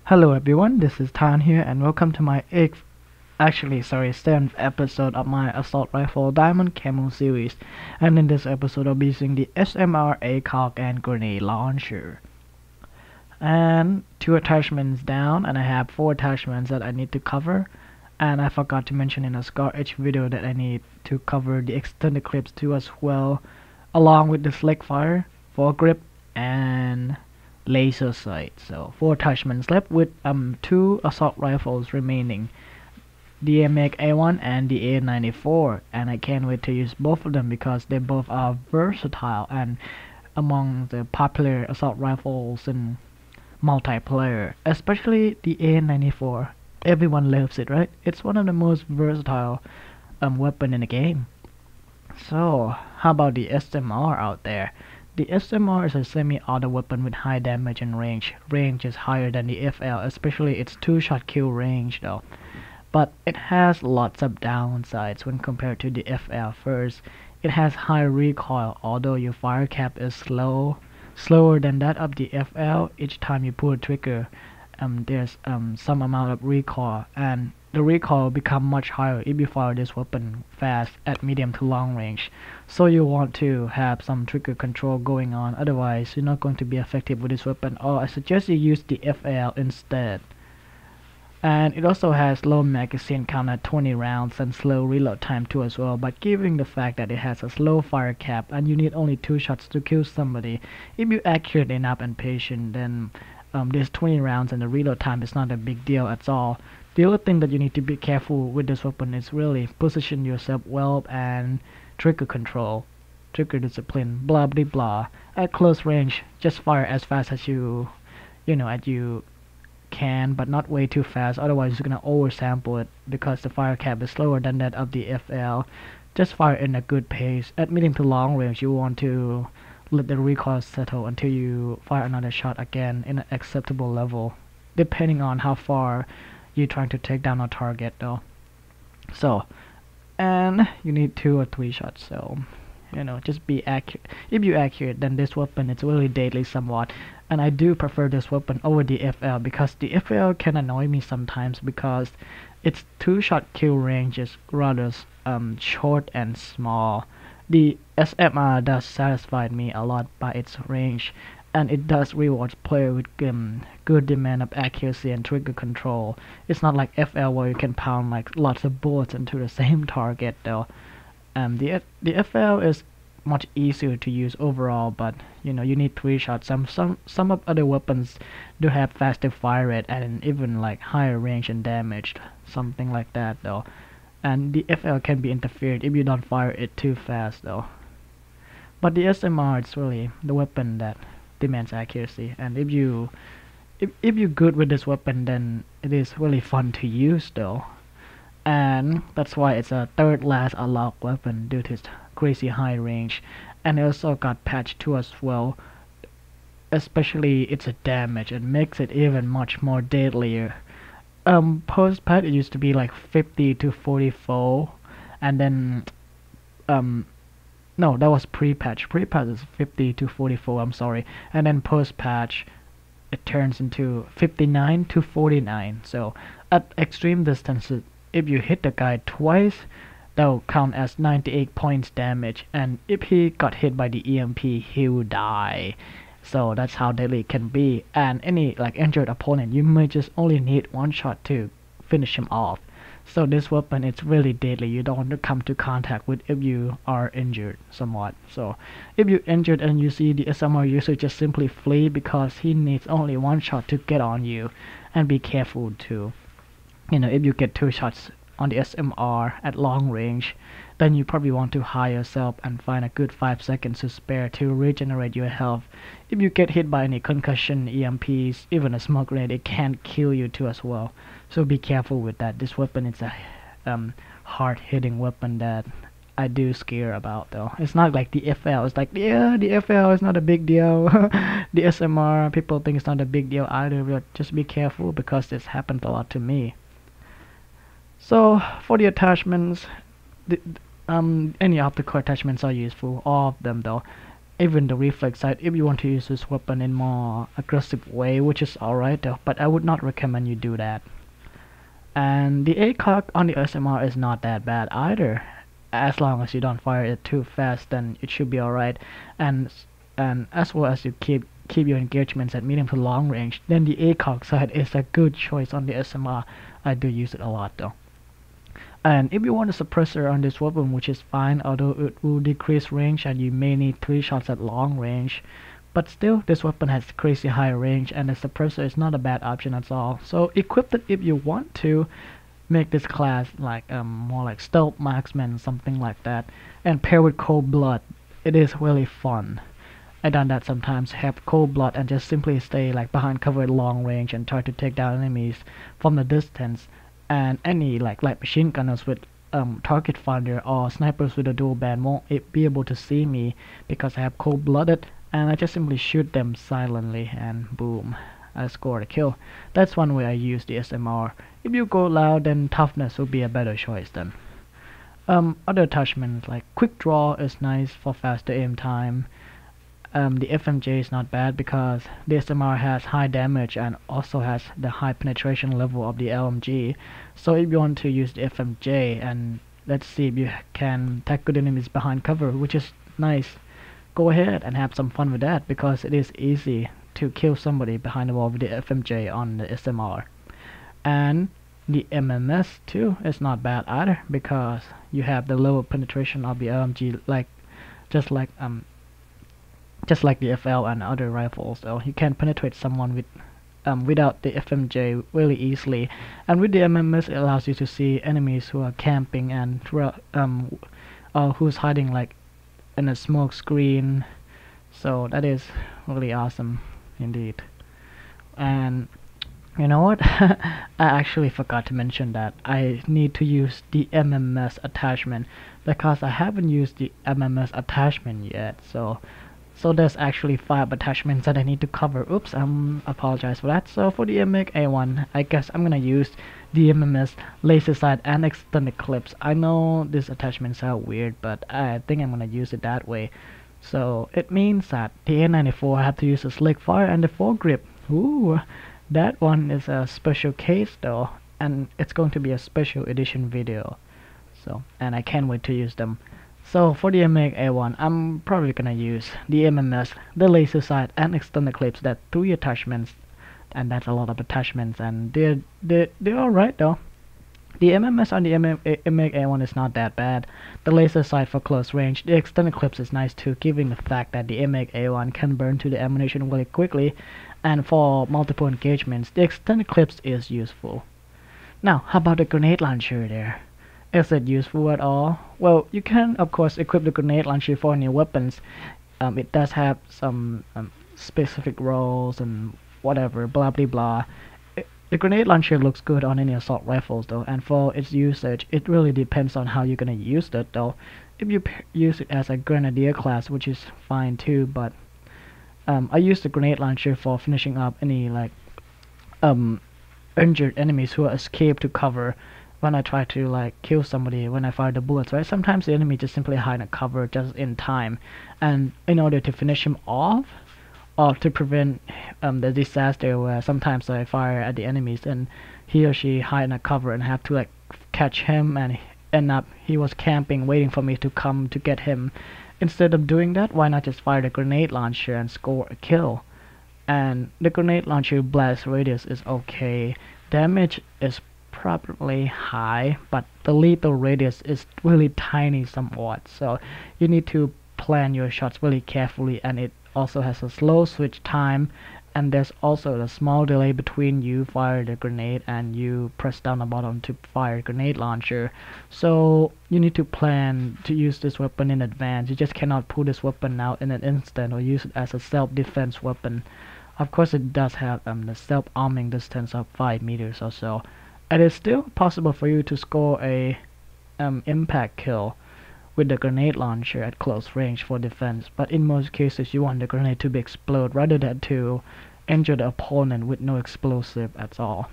Hello everyone, this is Tan here and welcome to my 7th episode of my assault rifle diamond camo series. And in this episode I'll be using the SMR ACOG and grenade launcher. And 2 attachments down, and I have 4 attachments that I need to cover. And I forgot to mention in a Scar H video that I need to cover the extended clips too as well, along with the slick fire, foregrip, and laser sight. So 4 attachments left with 2 assault rifles remaining, the AMX A1 and the A94, and I can't wait to use both of them because they both are versatile and among the popular assault rifles in multiplayer, especially the A94. Everyone loves it, right? It's one of the most versatile weapon in the game. So how about the SMR out there? The SMR is a semi-auto weapon with high damage and range. Range is higher than the FL, especially its 2-shot kill range though. But it has lots of downsides when compared to the FL. First, it has high recoil, although your fire cap is slower than that of the FL. Each time you pull a trigger, there's some amount of recoil, and the recoil will become much higher if you fire this weapon fast at medium to long range. So you want to have some trigger control going on, otherwise you're not going to be effective with this weapon, or I suggest you use the FL instead. And it also has low magazine count at 20 rounds and slow reload time too as well, but given the fact that it has a slow fire cap and you need only 2 shots to kill somebody, if you're accurate enough and patient, then this 20 rounds and the reload time is not a big deal at all. The other thing that you need to be careful with this weapon is really position yourself well and trigger control, trigger discipline, blah blah blah. At close range, just fire as fast as you can, but not way too fast, otherwise you're gonna oversample it because the fire cap is slower than that of the FL. Just fire in a good pace. At medium to long range, you want to let the recoil settle until you fire another shot again in an acceptable level, depending on how far you're trying to take down a target though. So, and you need 2 or 3 shots, so just be accurate. If you're accurate, then this weapon is really deadly somewhat, and I do prefer this weapon over the FL because the FL can annoy me sometimes because its 2-shot kill range is rather short and small. The SMR does satisfy me a lot by its range, and it does reward player with good demand of accuracy and trigger control. It's not like FL where you can pound like lots of bullets into the same target though. The FL is much easier to use overall, but you need 3 shots. Some of other weapons do have faster fire rate and even like higher range and damage, something like that though. And the FL can be interfered if you don't fire it too fast though. But the SMR is really the weapon that demands accuracy, and if you're good with this weapon, then it is really fun to use though. And that's why it's a 3rd last unlocked weapon due to its crazy high range, and it also got patched too as well, especially its damage. It makes it even much more deadlier. Post patch it used to be like 50 to 44, and then no, that was pre-patch. Pre-patch is 50 to 44, I'm sorry, and then post-patch it turns into 59 to 49. So at extreme distances, if you hit the guy twice, that will count as 98 points damage, and if he got hit by the EMP, he will die. So that's how deadly it can be, and any like injured opponent, you may just only need 1 shot to finish him off. So this weapon is really deadly. You don't want to come to contact with if you are injured somewhat. So if you're injured and you see the SMR user, just simply flee because he needs only 1 shot to get on you, and be careful too. If you get 2 shots on the SMR at long range, then you probably want to hide yourself and find a good 5 seconds to spare to regenerate your health. If you get hit by any concussion, EMPs, even a smoke grenade, it can kill you too as well. So be careful with that. This weapon is a hard-hitting weapon that I do scare about though. It's not like the FL. It's like, yeah, the FL is not a big deal. The SMR, people think it's not a big deal either, but just be careful because this happened a lot to me. So for the attachments, any of the core attachments are useful, all of them though. even the reflex side if you want to use this weapon in more aggressive way, which is alright though, but I would not recommend you do that. And the ACOG on the SMR is not that bad either. As long as you don't fire it too fast, then it should be alright. And as well as you keep your engagements at medium to long range, then the ACOG side is a good choice on the SMR. I do use it a lot though. And if you want a suppressor on this weapon, which is fine, although it will decrease range and you may need 3 shots at long range, but still this weapon has crazy high range and the suppressor is not a bad option at all. So equip it if you want to make this class like more like stealth marksman, something like that, and pair with cold blood. It is really fun. I done that sometimes, have cold blood and just simply stay like behind cover at long range and try to take down enemies from the distance. And any like light machine gunners with target finder or snipers with a dual band won't be able to see me because I have cold blooded, and I just simply shoot them silently and boom, I scored a kill. That's one way I use the SMR. If you go loud, then toughness will be a better choice then. Other attachments like quick draw is nice for faster aim time. The FMJ is not bad because the SMR has high damage and also has the high penetration level of the LMG. So if you want to use the FMJ, and let's see if you can tackle enemies behind cover, which is nice, go ahead and have some fun with that because it is easy to kill somebody behind the wall with the FMJ on the SMR. And the MMS too is not bad either because you have the lower penetration of the LMG, just like the FL and other rifles, though. You can penetrate someone with without the FMJ really easily, and with the MMS it allows you to see enemies who are camping and who's hiding like in a smoke screen. So that is really awesome indeed. And you know what? I actually forgot to mention that I need to use the MMS attachment because I haven't used the MMS attachment yet. So there's actually 5 attachments that I need to cover. Oops, apologize for that. So for the MX A1, I guess I'm gonna use the MMS laser sight and extended clips. I know these attachments are weird, but I think I'm gonna use it that way. So it means that the A94 have to use a slick fire and the foregrip. Ooh, that one is a special case though, and it's going to be a special edition video. So, and I can't wait to use them. So for the MX A1, I'm probably gonna use the MMS, the laser sight, and extended clips. That 3 attachments, and that's a lot of attachments, and they're alright though. The MMS on the MX A1 is not that bad. The laser sight for close range, the extended clips is nice too, given the fact that the MX A1 can burn to the ammunition really quickly, and for multiple engagements, the extended clips is useful. Now, how about the grenade launcher there? Is it useful at all? Well, you can of course equip the grenade launcher for new weapons. It does have some specific roles and whatever, blah blah blah. The grenade launcher looks good on any assault rifles though, and for its usage, it really depends on how you're gonna use it though. If you use it as a grenadier class, which is fine too, but I use the grenade launcher for finishing up any like injured enemies who escape to cover. When I try to like kill somebody, when I fire the bullets, right? Sometimes the enemy just simply hide in cover just in time, and in order to finish him off, or to prevent the disaster where sometimes I fire at the enemies and he or she hide in a cover and have to like catch him and end up he was camping waiting for me to come to get him. Instead of doing that, why not just fire the grenade launcher and score a kill? And the grenade launcher blast radius is okay, damage is probably high, but the lethal radius is really tiny somewhat, so you need to plan your shots really carefully, and it also has a slow switch time, and there's also a small delay between you fire the grenade and you press down the button to fire grenade launcher. So you need to plan to use this weapon in advance. You just cannot pull this weapon out in an instant or use it as a self-defense weapon. Of course it does have the self-arming distance of 5 meters or so. It is still possible for you to score a impact kill with the grenade launcher at close range for defense, but in most cases you want the grenade to be explode rather than to injure the opponent with no explosive at all.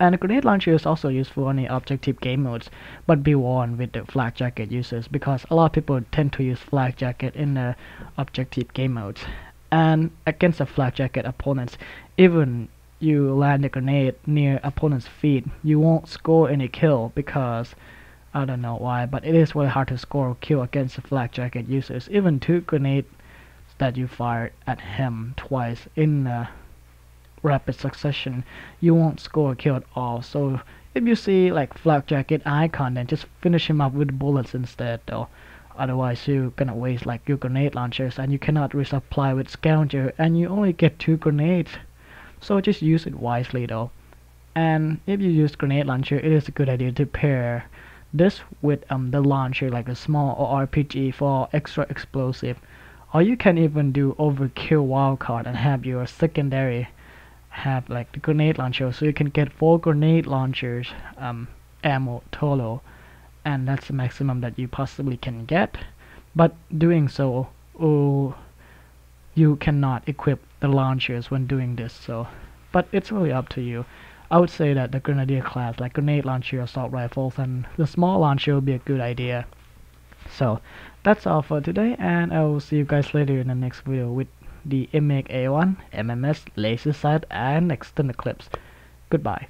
And a grenade launcher is also useful on the objective game modes, but be warned with the flak jacket users, because a lot of people tend to use flak jacket in the objective game modes. And against the flak jacket opponents, even you land a grenade near opponent's feet, you won't score any kill, because I don't know why, but it is really hard to score a kill against the flak jacket users. Even 2 grenades that you fired at him twice in rapid succession, you won't score a kill at all. So if you see like flak jacket icon, then just finish him up with bullets instead though. Otherwise you're gonna waste like your grenade launchers, and you cannot resupply with scavenger, and you only get 2 grenades. So just use it wisely though. And if you use grenade launcher, it is a good idea to pair this with the launcher, like a small RPG for extra explosive. Or you can even do overkill wildcard and have your secondary have like the grenade launcher, so you can get 4 grenade launchers ammo total, and that's the maximum that you possibly can get. But doing so, you cannot equip the launchers when doing this, so but it's really up to you. I would say that the grenadier class, like grenade launcher, assault rifles, and the small launcher will be a good idea. So that's all for today, and I will see you guys later in the next video with the MX A1, MMS, laser sight, and extended clips. Goodbye.